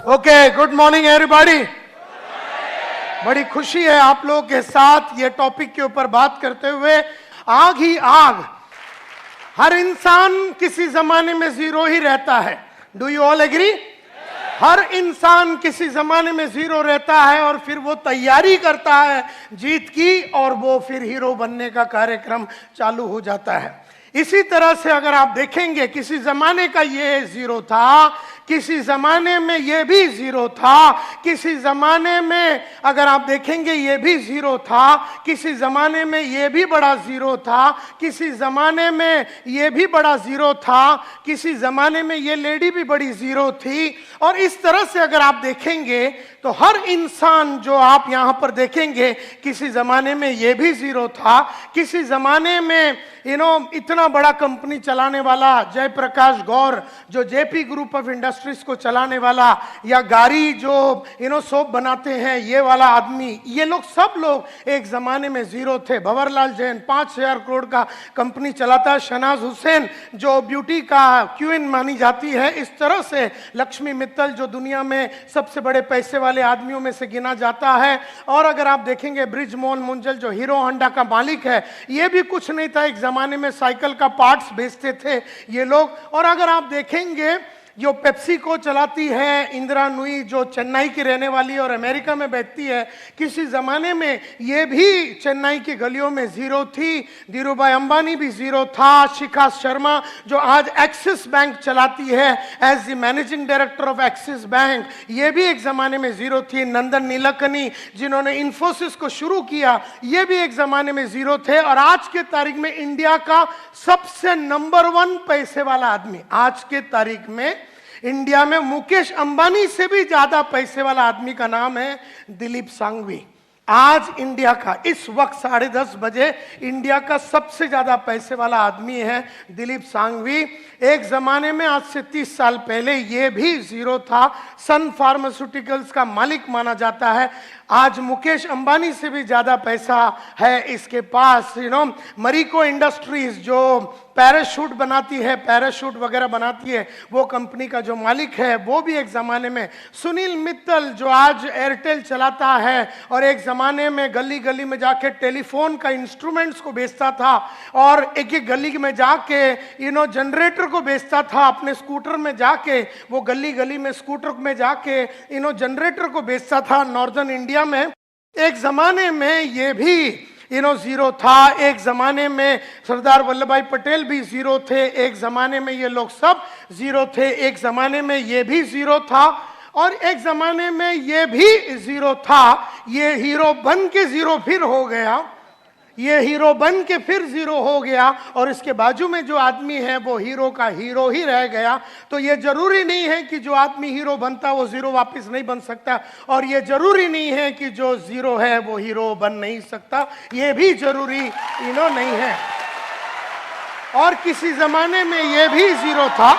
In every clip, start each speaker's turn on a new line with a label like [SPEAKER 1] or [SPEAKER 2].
[SPEAKER 1] Okay, good morning everybody. बड़ी खुशी है आप लोगों के साथ ये टॉपिक के ऊपर बात करते हुए। आग ही आग, हर इंसान किसी जमाने में जीरो ही रहता है। Do you all agree? हर इंसान किसी जमाने में जीरो रहता है और फिर वो तैयारी करता है जीत की और वो फिर हीरो बनने का कार्यक्रम चालू हो जाता है। इसी तरह से अगर आप देखेंगे किसी जमाने का ये जीरो था, किसी जमाने में ये भी जीरो था, किसी जमाने में अगर आप देखेंगे ये भी जीरो था, किसी जमाने में ये भी बड़ा जीरो था, किसी जमाने में ये भी बड़ा जीरो था, किसी जमाने में ये लेडी भी बड़ी जीरो थी। और इस तरह से अगर आप देखेंगे तो हर इंसान जो आप यहां पर देखेंगे किसी जमाने में ये भी जीरो था, किसी जमाने में इतना बड़ा कंपनी चलाने वाला जयप्रकाश गौर जो जेपी ग्रुप ऑफ इंडस्ट्रीज को चलाने वाला, या गाड़ी जो सोप बनाते हैं ये वाला आदमी, ये लोग सब लोग एक जमाने में जीरो थे। भंवरलाल जैन 5,000 करोड़ का कंपनी चलाता है। शहनाज हुसैन जो ब्यूटी का क्वीन मानी जाती है। इस तरह से लक्ष्मी मित्तल जो दुनिया में सबसे बड़े पैसे वाले आदमियों में से गिना जाता है। और अगर आप देखेंगे ब्रिजमोहन मुंजल जो हीरो होंडा का मालिक है, ये भी कुछ नहीं था, एक जमाने में साइकिल का पार्ट्स बेचते थे ये लोग। और अगर आप देखेंगे जो पेप्सी को चलाती है इंदिरा नुई जो चेन्नई की रहने वाली और अमेरिका में बैठती है, किसी जमाने में ये भी चेन्नई की गलियों में जीरो थी। धीरूभाई अंबानी भी जीरो था। शिखा शर्मा जो आज एक्सिस बैंक चलाती है as the managing director of Axis bank, ये भी एक जमाने में जीरो थी। नंदन नीलकनी जिन्होंने इंफोसिस को शुरू किया, ये भी एक जमाने में जीरो थे। और आज के तारीख में इंडिया का सबसे नंबर 1 पैसे वाला आदमी, आज के तारीख में इंडिया में मुकेश अंबानी से भी ज्यादा पैसे वाला आदमी का नाम है दिलीप सांघवी। आज इंडिया का इस वक्त 10:30 बजे इंडिया का सबसे ज्यादा पैसे वाला आदमी है दिलीप सांघवी। एक जमाने में आज से 30 साल पहले ये भी जीरो था। सन फार्मास्यूटिकल्स का मालिक माना जाता है। आज मुकेश अंबानी से भी ज्यादा पैसा है इसके पास। मरीको इंडस्ट्रीज जो पैराशूट बनाती है, पैराशूट वगैरह बनाती है, वो कंपनी का जो मालिक है वो भी एक जमाने में। सुनील मित्तल जो आज एयरटेल चलाता है और एक जमाने में गली गली में जाके टेलीफोन का इंस्ट्रूमेंट्स को बेचता था और एक एक गली में जाके जनरेटर को बेचता था। अपने स्कूटर में जाके वो गली गली में स्कूटर में जाके जनरेटर को बेचता था नॉर्दर्न इंडिया में। एक जमाने में ये भी जीरो था। एक जमाने में सरदार वल्लभ भाई पटेल भी जीरो थे। एक जमाने में ये लोग सब जीरो थे। एक जमाने में ये भी जीरो था और एक जमाने में ये भी जीरो था। ये हीरो बन के जीरो फिर हो गया, ये हीरो बन के फिर जीरो हो गया और इसके बाजू में जो आदमी है वो हीरो का हीरो ही रह गया। तो ये जरूरी नहीं है कि जो आदमी हीरो बनता वो जीरो वापस नहीं बन सकता, और ये जरूरी नहीं है कि जो जीरो है वो हीरो बन नहीं सकता, ये भी जरूरी नहीं है। और किसी जमाने में ये भी जीरो था।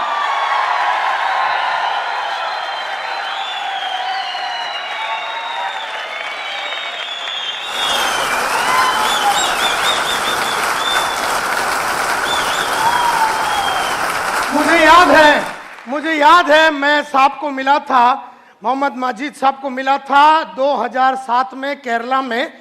[SPEAKER 1] मुझे याद है मैं साहब को मिला था, मोहम्मद माजिद साहब को मिला था 2007 में केरला में।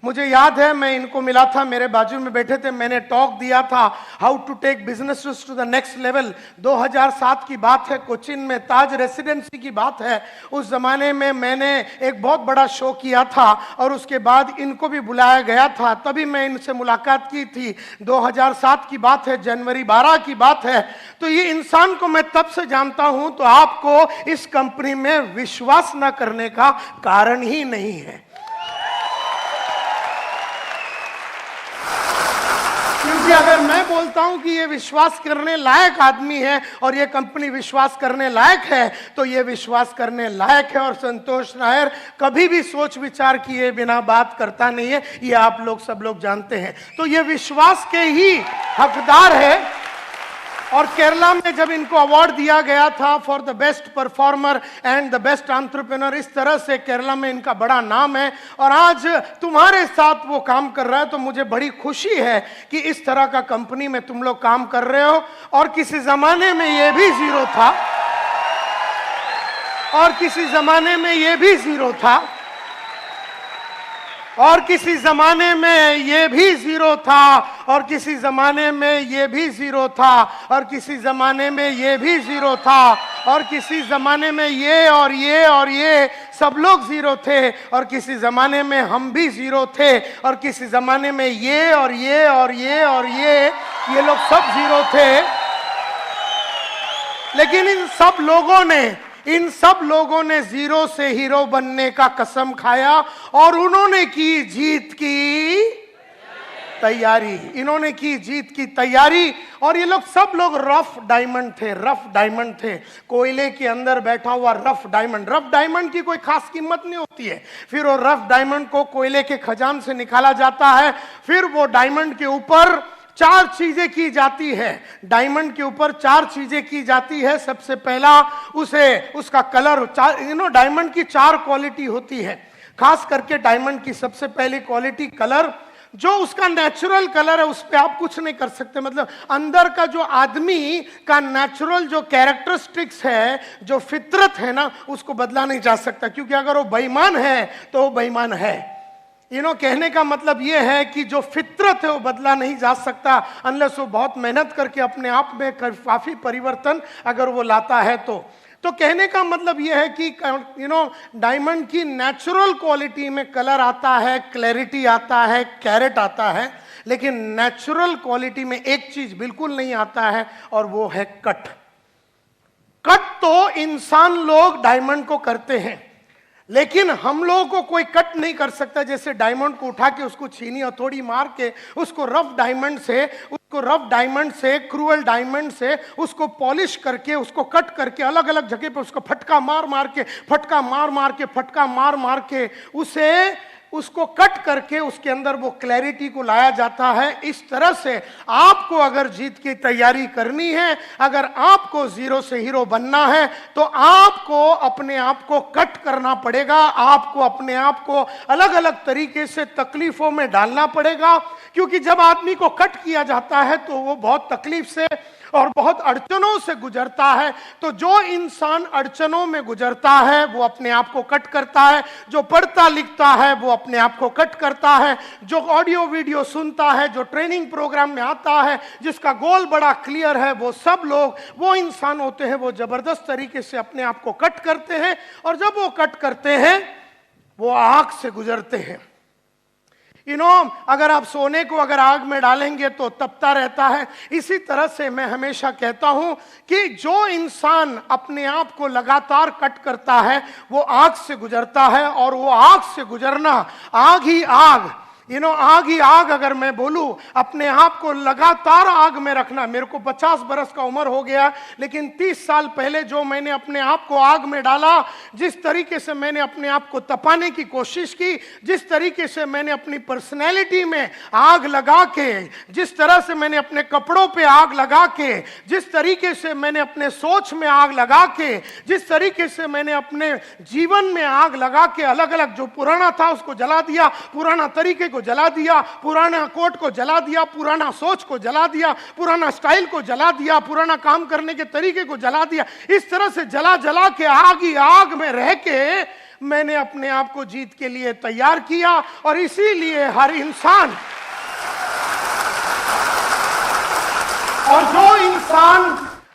[SPEAKER 1] मुझे याद है मैं इनको मिला था, मेरे बाजू में बैठे थे, मैंने टॉक दिया था how to take business to the next level. 2007 की बात है, कोचिन में ताज रेसिडेंसी की बात है। उस जमाने में मैंने एक बहुत बड़ा शो किया था और उसके बाद इनको भी बुलाया गया था, तभी मैं इनसे मुलाकात की थी। 2007 की बात है, जनवरी 12 की बात है। तो ये इंसान को मैं तब से जानता हूं, तो आपको इस कंपनी में विश्वास न करने का कारण ही नहीं है। क्योंकि अगर मैं बोलता हूं कि ये विश्वास करने लायक आदमी है और ये कंपनी विश्वास करने लायक है, तो ये विश्वास करने लायक है। और संतोष नायर कभी भी सोच विचार किए बिना बात करता नहीं है, ये आप लोग सब लोग जानते हैं। तो ये विश्वास के ही हकदार है। और केरला में जब इनको अवार्ड दिया गया था for the best performer and the best entrepreneur, इस तरह से केरला में इनका बड़ा नाम है और आज तुम्हारे साथ वो काम कर रहा है। तो मुझे बड़ी खुशी है कि इस तरह का कंपनी में तुम लोग काम कर रहे हो। और किसी जमाने में ये भी जीरो था, और किसी जमाने में ये भी जीरो था, और किसी जमाने में ये भी जीरो था, और किसी जमाने में ये भी जीरो था, और किसी जमाने में ये भी जीरो था, और किसी जमाने में ये और ये और ये सब लोग जीरो थे, और किसी जमाने में हम भी जीरो थे, और किसी जमाने में ये और ये और ये और ये लोग सब जीरो थे। लेकिन इन सब लोगों ने जीरो से हीरो बनने का कसम खाया, और उन्होंने की जीत की तैयारी, इन्होंने की जीत की तैयारी। और ये लोग सब लोग रफ डायमंड थे, कोयले के अंदर बैठा हुआ रफ डायमंड की कोई खास कीमत नहीं होती है। फिर वो रफ डायमंड को कोयले के खजान से निकाला जाता है, फिर वो डायमंड के ऊपर चार चीजें की जाती है, डायमंड के ऊपर चार चीजें की जाती है। सबसे पहला उसका कलर, डायमंड की चार क्वालिटी होती है, खास करके डायमंड की सबसे पहली क्वालिटी कलर। जो उसका नेचुरल कलर है उस पर आप कुछ नहीं कर सकते, मतलब अंदर का जो आदमी का नेचुरल जो कैरेक्टरिस्टिक्स है, जो फितरत है ना, उसको बदला नहीं जा सकता, क्योंकि अगर वो बेईमान है तो वो बेईमान है। कहने का मतलब ये है कि जो फितरत है वो बदला नहीं जा सकता, अनलेस वो बहुत मेहनत करके अपने आप में काफी परिवर्तन अगर वो लाता है तो कहने का मतलब ये है कि डायमंड की नेचुरल क्वालिटी में कलर आता है, क्लैरिटी आता है, कैरेट आता है, लेकिन नेचुरल क्वालिटी में एक चीज बिल्कुल नहीं आता है, और वो है कट। तो इंसान लोग डायमंड को करते हैं, लेकिन हम लोगों को कोई कट नहीं कर सकता। जैसे डायमंड को उठा के उसको छीनी हथौड़ी मार के उसको रफ डायमंड से क्रूअल डायमंड से उसको पॉलिश करके उसको कट करके अलग अलग जगह पे उसको फटका मार के उसको कट करके उसके अंदर वो क्लैरिटी को लाया जाता है। इस तरह से आपको अगर जीत की तैयारी करनी है, अगर आपको जीरो से हीरो बनना है, तो आपको अपने आप को कट करना पड़ेगा, आपको अपने आप को अलग अलग तरीके से तकलीफों में डालना पड़ेगा। क्योंकि जब आदमी को कट किया जाता है तो वो बहुत तकलीफ से और बहुत अड़चनों से गुजरता है। तो जो इंसान अड़चनों में गुजरता है वो अपने आप को कट करता है, जो पढ़ता लिखता है वो अपने आप को कट करता है, जो ऑडियो वीडियो सुनता है, जो ट्रेनिंग प्रोग्राम में आता है, जिसका गोल बड़ा क्लियर है, वो सब लोग वो इंसान होते हैं, वो जबरदस्त तरीके से अपने आप को कट करते हैं। और जब वो कट करते हैं वो आग से गुजरते हैं। अगर आप सोने को अगर आग में डालेंगे तो तपता रहता है। इसी तरह से मैं हमेशा कहता हूं कि जो इंसान अपने आप को लगातार कट करता है वो आग से गुजरता है, और वो आग से गुजरना, आग ही आग, आग ही आग अगर मैं बोलूं, अपने आप को लगातार आग में रखना। मेरे को 50 बरस का उम्र हो गया, लेकिन 30 साल पहले जो मैंने अपने आप को आग में डाला, जिस तरीके से मैंने अपने आप को तपाने की कोशिश की, जिस तरीके से मैंने अपनी पर्सनैलिटी में आग लगा के, जिस तरह से मैंने अपने कपड़ों पे आग लगा के, जिस तरीके से मैंने अपने सोच में आग लगा के, जिस तरीके से मैंने अपने जीवन में आग लगा के अलग अलग जो पुराना था उसको जला दिया, पुराना तरीके को जला दिया, पुराना कोट को जला दिया, पुराना सोच को जला दिया, पुराना स्टाइल को जला दिया, पुराना काम करने के तरीके को जला दिया। इस तरह से जला जला के आग ही आग में रह के मैंने अपने आप को जीत के लिए तैयार किया। और इसीलिए हर इंसान, और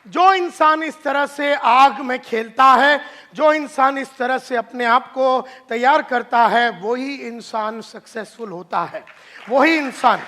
[SPEAKER 1] जो इंसान इस तरह से आग में खेलता है, जो इंसान इस तरह से अपने आप को तैयार करता है, वही इंसान सक्सेसफुल होता है। वही इंसान